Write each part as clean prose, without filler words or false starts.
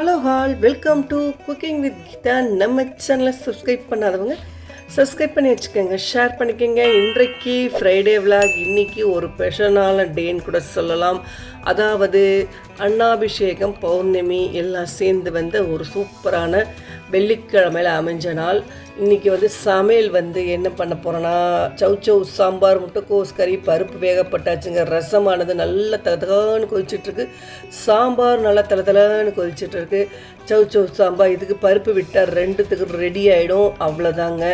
Hello all, welcome to cooking with Geetha. நம்ம சேனலை subscribe பண்ணாதவங்க சப்ஸ்கிரைப் பண்ணி வச்சுக்கோங்க, ஷேர் பண்ணிக்கோங்க. இன்றைக்கு ஃப்ரைடே விலாக். இன்றைக்கி ஒரு ஸ்பெஷலான டேன்னு கூட சொல்லலாம். அதாவது அன்னாபிஷேகம், பௌர்ணமி எல்லாம் சேர்ந்து வந்த ஒரு சூப்பரான வெள்ளிக்கிழமையில் அமைஞ்ச நாள். இன்றைக்கி சமையல் என்ன பண்ண போகிறோன்னா, சௌச்சௌ சாம்பார், முட்டைக்கோஸ் கறி, பருப்பு வேகப்பட்டாச்சுங்க. ரசமானது நல்லா தலன்னு கொதிச்சிட்ருக்கு, சாம்பார் நல்லா தலன்னு கொதிச்சிட்ருக்கு. சௌச்சௌ சாம்பார் இதுக்கு பருப்பு விட்டால் ரெண்டுத்துக்கு ரெடி ஆகிடும், அவ்வளோதாங்க.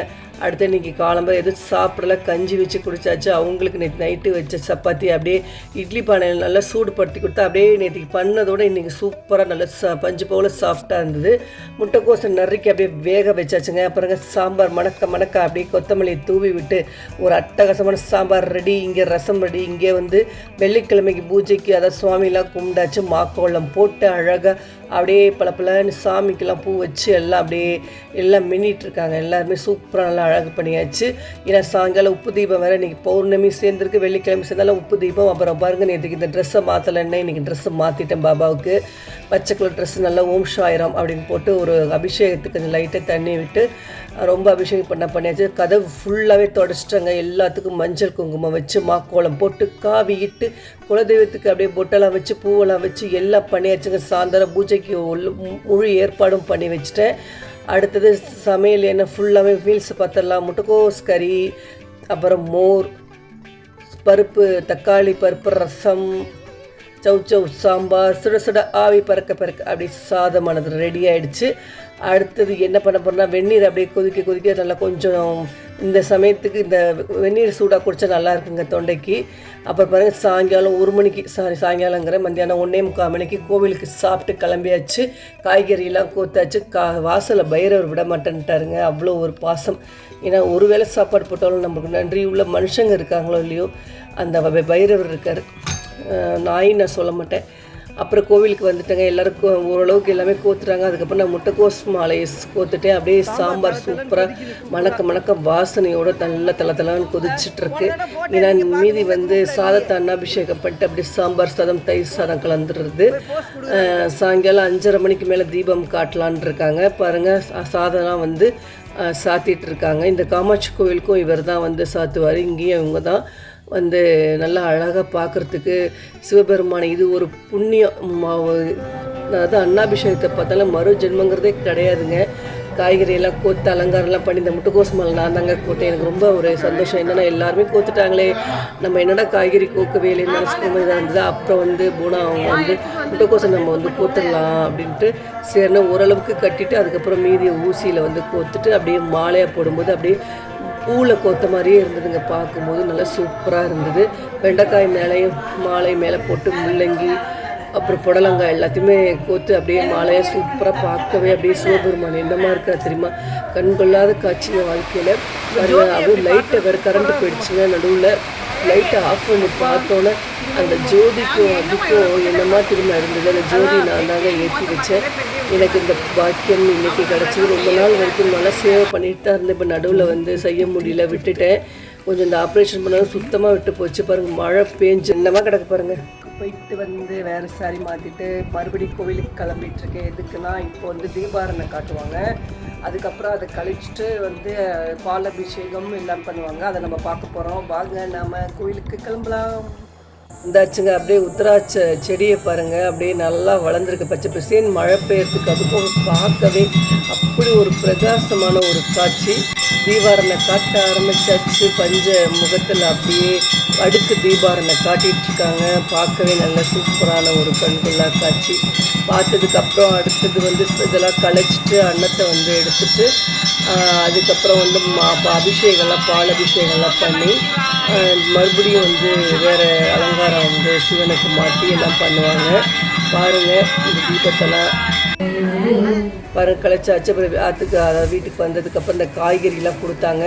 அடுத்து இன்றைக்கி காலம்பரம் எதுவும் சாப்பிடல, கஞ்சி வச்சு குடித்தாச்சு. அவங்களுக்கு நேற்று நைட்டு வச்ச சப்பாத்தி அப்படியே இட்லி பானையில் நல்லா சூடுபடுத்தி கொடுத்தா அப்படியே நேற்றுக்கு பண்ணதோடு இன்றைக்கி சூப்பராக நல்லா பஞ்சு போல் சாஃப்டாக இருந்தது. முட்டைக்கோசை நறுக்கி அப்படியே வேக வச்சாச்சுங்க. அப்புறங்க சாம்பார் மணக்க அப்படியே கொத்தமல்லி தூவி விட்டு ஒரு அட்டகாசமான சாம்பார் ரெடி. இங்கே ரசம் ரெடி. இங்கே வெள்ளிக்கிழமைக்கு பூஜைக்கு அதாவது சுவாமிலாம் கும்பிட்டாச்சு. மாக்கோளம் போட்டு அழகாக அப்படியே பளபளன்னு சாமிக்கெல்லாம் பூ வச்சு எல்லாம் அப்படியே எல்லாம் மின்னிட்டுருக்காங்க. எல்லாருமே சூப்பராக நல்லா அழகு பண்ணியாச்சு. ஏன்னா சாயங்காலம் உப்பு தீபம் வேறு. இன்றைக்கி பௌர்ணமி சேர்ந்துருக்கு, வெள்ளிக்கிழமை சேர்ந்தாலும் உப்பு தீபம். அப்புறம் பாருங்கள், நேற்றுக்கு இந்த ட்ரெஸ்ஸை மாற்றலைன்னா இன்றைக்கி ட்ரெஸ்ஸை மாற்றிட்டேன். பாபாவுக்கு பச்சை கலர் ட்ரெஸ்ஸு நல்லா ஓம் சாயிரம் அப்படின்னு போட்டு ஒரு அபிஷேகத்துக்கு கொஞ்சம் லைட்டாக தண்ணி விட்டு ரொம்ப அபிஷேகம் பண்ணியாச்சு. கதவு ஃபுல்லாகவே தொடச்சிட்டாங்க. எல்லாத்துக்கும் மஞ்சள் குங்குமம் வச்சு மாக்கோளம் போட்டு காவி இட்டு குலதெய்வத்துக்கு அப்படியே பொட்டெல்லாம் வச்சு பூவெல்லாம் வச்சு எல்லாம் பண்ணியாச்சுங்க. சாயந்தரம் பூஜைக்கு முழு ஏற்பாடும் பண்ணி வச்சுட்டேன். அடுத்தது சமையல் என்ன ஃபுல்லாகவே மீல்ஸ் பார்த்துடலாம். முட்டைக்கோஸ் கறி, அப்புறம் மோர், பருப்பு தக்காளி பருப்பு ரசம், சௌச்சௌ சாம்பார், சுட சுட ஆவி பறக்க அப்படி சாதமானது ரெடி ஆகிடுச்சு. அடுத்தது என்ன பண்ண போகிறோம்னா, வெந்நீர் அப்படியே கொதிக்க நல்லா கொஞ்சம் இந்த சமயத்துக்கு இந்த வெந்நீர் சூடாக குடித்தா நல்லா இருக்குங்க தொண்டைக்கு. அப்புறம் பாருங்கள், சாயங்காலம் 1 மணிக்கு சாயங்காலங்கிற மத்தியானம் 1:45 மணிக்கு கோவிலுக்கு சாப்பிட்டு கிளம்பியாச்சு. காய்கறியெல்லாம் கோத்தாச்சு. வாசலை பைரவர் விட மாட்டேன்ட்டாருங்க, அவ்வளோ ஒரு பாசம். ஏன்னா ஒரு வேளை சாப்பாடு போட்டாலும் நம்மளுக்கு நன்றி உள்ள மனுஷங்க இருக்காங்களோ இல்லையோ, அந்த பைரவர் இருக்கார். நாயின்னு நான் சொல்ல மாட்டேன். அப்புறம் கோவிலுக்கு வந்துட்டேங்க. எல்லாருக்கும் ஓரளவுக்கு எல்லாமே கோத்துட்டாங்க. அதுக்கப்புறம் நான் முட்டைக்கோஸ் மாலையை கோத்துட்டேன். அப்படியே சாம்பார் சூப்பராக மணக்க வாசனையோடு நல்லா தலன்னு கொதிச்சிட்ருக்கு. ஏன்னா மீதி சாதத்தை அன்னாபிஷேகம் பண்ணிட்டு அப்படியே சாம்பார் சாதம் தயிர் சாதம் கலந்துடுறது. சாயங்காலம் 5:30 மணிக்கு மேலே தீபம் காட்டலான் இருக்காங்க. பாருங்கள், சாதம்லாம் சாத்திட்டு இருக்காங்க. இந்த காமாட்சி கோவிலுக்கும் இவர் தான் சாத்துவார். இங்கேயும் இவங்க தான் நல்லா அழகாக பார்க்குறதுக்கு சிவபெருமானை இது ஒரு புண்ணியம். அதாவது அன்னாபிஷேகத்தை பார்த்தாலும் மறு ஜென்மங்கிறதே கிடையாதுங்க. காய்கறியெல்லாம் கோத்து அலங்காரம்லாம் பண்ணி இந்த முட்டைக்கோஸ் மாலை நான் தாங்க கோத்தேன். எனக்கு ரொம்ப ஒரு சந்தோஷம். என்னென்னா எல்லாருமே கோத்துட்டாங்களே, நம்ம என்னடா காய்கறி கோக்கவே இல்லைன்னு நினச்சிக்கும் இதாக இருந்தது. அப்புறம் பூனா அவங்க முட்டைக்கோசை நம்ம கோத்துடலாம் அப்படின்ட்டு சரினா ஓரளவுக்கு கட்டிட்டு அதுக்கப்புறம் மீதியை ஊசியில் கோத்துட்டு அப்படியே மாலையாக போடும்போது அப்படியே பூவில் கோத்த மாதிரியே இருந்ததுங்க. பார்க்கும்போது நல்லா சூப்பராக இருந்தது. வெண்டைக்காய் மேலேயும் மாலை மேலே போட்டு முள்ளங்கி அப்புறம் புடலங்காய் எல்லாத்தையுமே கோத்து அப்படியே மாலையாக சூப்பராக பார்க்கவே அப்படியே சிவபெருமான் என்னமா இருக்கா தெரியுமா, கண்கொள்ளாத காட்சிங்க வாழ்க்கையில். அப்படியே லைட்டை வேறு கரண்ட் போயிடுச்சுங்க. நடுவில் லைட்டை ஆஃப் பண்ணி பார்த்தோன்னே அந்த ஜோதிக்கும் அதுக்கும் என்னமா திரும்ப இருந்தது. அந்த ஜோதி நான் தாங்க ஏற்றி வச்சேன். எனக்கு இந்த பாக்கியம் இன்றைக்கி கிடச்சிது. ரொம்ப நாள் வரைக்கும் நல்லா சேவை பண்ணிட்டு தான் இருந்தேன். இப்போ நடுவில் செய்ய முடியல, விட்டுட்டேன். கொஞ்சம் இந்த ஆப்ரேஷன் பண்ணாலும் சுத்தமாக விட்டு போச்சு. பாருங்கள், மழை பேஞ்சு என்னமா கிடக்கு பாருங்கள். போயிட்டு வேறு சாரி மாற்றிட்டு மறுபடியும் கோவிலுக்கு கிளம்பிகிட்ருக்கேன். எதுக்குன்னா இப்போ தீபாரணை காட்டுவாங்க. அதுக்கப்புறம் அதை கழிச்சிட்டு பால் அபிஷேகம் எல்லாம் பண்ணுவாங்க. அதை நம்ம பார்க்க போகிறோம். வாங்க நாம் கோவிலுக்கு கிளம்பலாம். இந்தாச்சுங்க, அப்படியே உத்திராட்ச செடியை பாருங்கள், அப்படியே நல்லா வளர்ந்துருக்கு பச்சை பசேன்னு. மழை பெய்யறதுக்கு அதுக்கும் பார்க்கவே அப்படி ஒரு பிரகாசமான ஒரு காட்சி. தீபாரணை காட்ட ஆரம்பித்தாச்சு. பஞ்ச முகத்தில் அப்படியே அடுக்கு தீபாரணை காட்டிகிட்ருக்காங்க. பார்க்கவே நல்ல சூப்பரான ஒரு கண்கொள்ளா காட்சி. பார்த்ததுக்கப்புறம் அடுத்தது இதெல்லாம் களைச்சிட்டு அன்னத்தை எடுத்துட்டு அதுக்கப்புறம் அபிஷேகம்லாம் பால் அபிஷேகம்லாம் பண்ணி மறுபடியும் வேறு அலங்காரம் சிவனுக்கு மாட்டி எல்லாம் பண்ணுவாங்க. பாருங்கள், இந்த தீபத்தெல்லாம் களைச்சாச்சு. அப்புறம் அதாவது வீட்டுக்கு வந்ததுக்கப்புறம் இந்த காய்கறிலாம் கொடுத்தாங்க.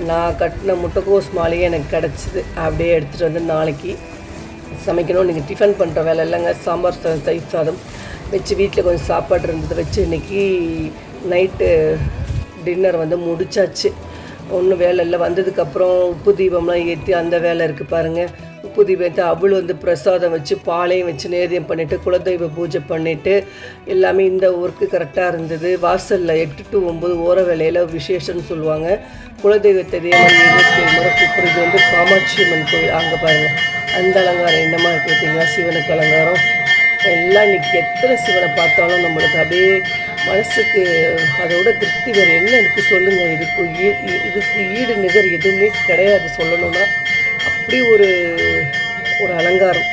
நான் கட்டின முட்டைக்கோஸ் மாலையே எனக்கு கிடச்சிது. அப்படியே எடுத்துகிட்டு நாளைக்கு சமைக்கணும். இன்றைக்கி டிஃபன் பண்ணுற வேலை இல்லைங்க. சாம்பார் சாதம் தயிர் சாதம் வச்சு வீட்டில் கொஞ்சம் சாப்பாடு இருந்ததை வச்சு இன்றைக்கி நைட்டு டின்னர் முடிச்சாச்சு. ஒன்றும் வேலை இல்லை. வந்ததுக்கப்புறம் உப்பு தீபம்லாம் ஏற்றி அந்த வேலை இருக்குது பாருங்கள். உப்பு தீபம் ஏற்றி அவள் பிரசாதம் வச்சு பாலையும் வச்சு நேரியம் பண்ணிவிட்டு குலதெய்வ பூஜை பண்ணிவிட்டு எல்லாமே இந்த ஒர்க்கு கரெக்டாக இருந்தது. வாசலில் 8 to 9 ஓர வேலையில் விசேஷம்னு சொல்லுவாங்க. குலதெய்வத்தை தேவன் 27 முறை கூப்பிட்றது காமாட்சி அம்மன் கோயில். அங்கே பாருங்கள் அந்த அலங்காரம் என்னமா இருக்குது பார்த்தீங்களா, சிவனுக்கு அலங்காரம் எல்லாம். இன்றைக்கி எத்தனை சிவனை பார்த்தாலும் நம்மளுக்கு அப்படியே மனசுக்கு அதோட திருப்தி வேறு என்ன இருக்குது சொல்லுங்கள். இதுக்கு ஈடு நிகர் எதுவுமே கிடையாது சொல்லணும்னா. அப்படி ஒரு அலங்காரம்.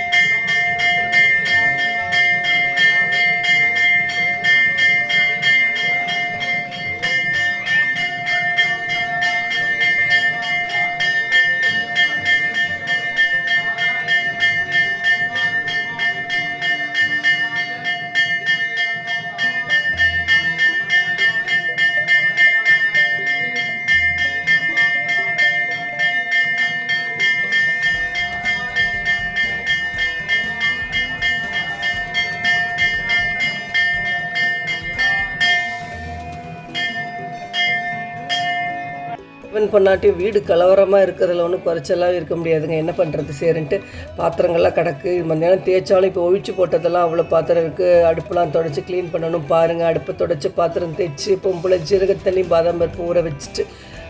இவன் பண்ணாட்டி வீடு கலவரமாக இருக்கிறதுல ஒன்றும் குறைச்சலாக இருக்க முடியாதுங்க. என்ன பண்ணுறது சரின்ட்டு பாத்திரங்கள்லாம் கிடக்கு. மத்தியானம் தேய்ச்சாலும் இப்போ ஒழிச்சு போட்டதெல்லாம் அவ்வளோ பாத்திரம் இருக்குது. அடுப்பெலாம் தொடச்சி க்ளீன் பண்ணணும் பாருங்கள். அடுப்பை தொடச்சி பாத்திரம் தேய்ச்சி பொம்பளை ஜீரகத்தண்ணி பாதாம் பருப்பு ஊற வச்சுட்டு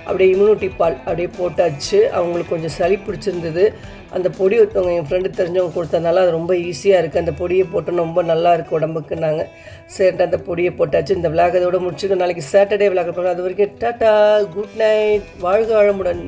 அப்படியே இம்யூனிட்டி பால் அப்படியே போட்டாச்சு. அவங்களுக்கு கொஞ்சம் சளி பிடிச்சிருந்தது. அந்த பொடி ஒருத்தவங்க என் ஃப்ரெண்டு தெரிஞ்சவங்க கொடுத்ததுனால அது ரொம்ப ஈஸியாக இருக்குது. அந்த பொடியை போட்டோன்னு ரொம்ப நல்லா இருக்குது உடம்புக்கு. நாங்கள் சரிட்டு அந்த பொடியை போட்டாச்சு. இந்த விளாக் அதோட முடிச்சுக்கோ. நாளைக்கு சாட்டர்டே விளாக் போகிறோம். அது வரைக்கும் டாட்டா, குட் நைட், வாழ்க வளமுடன்.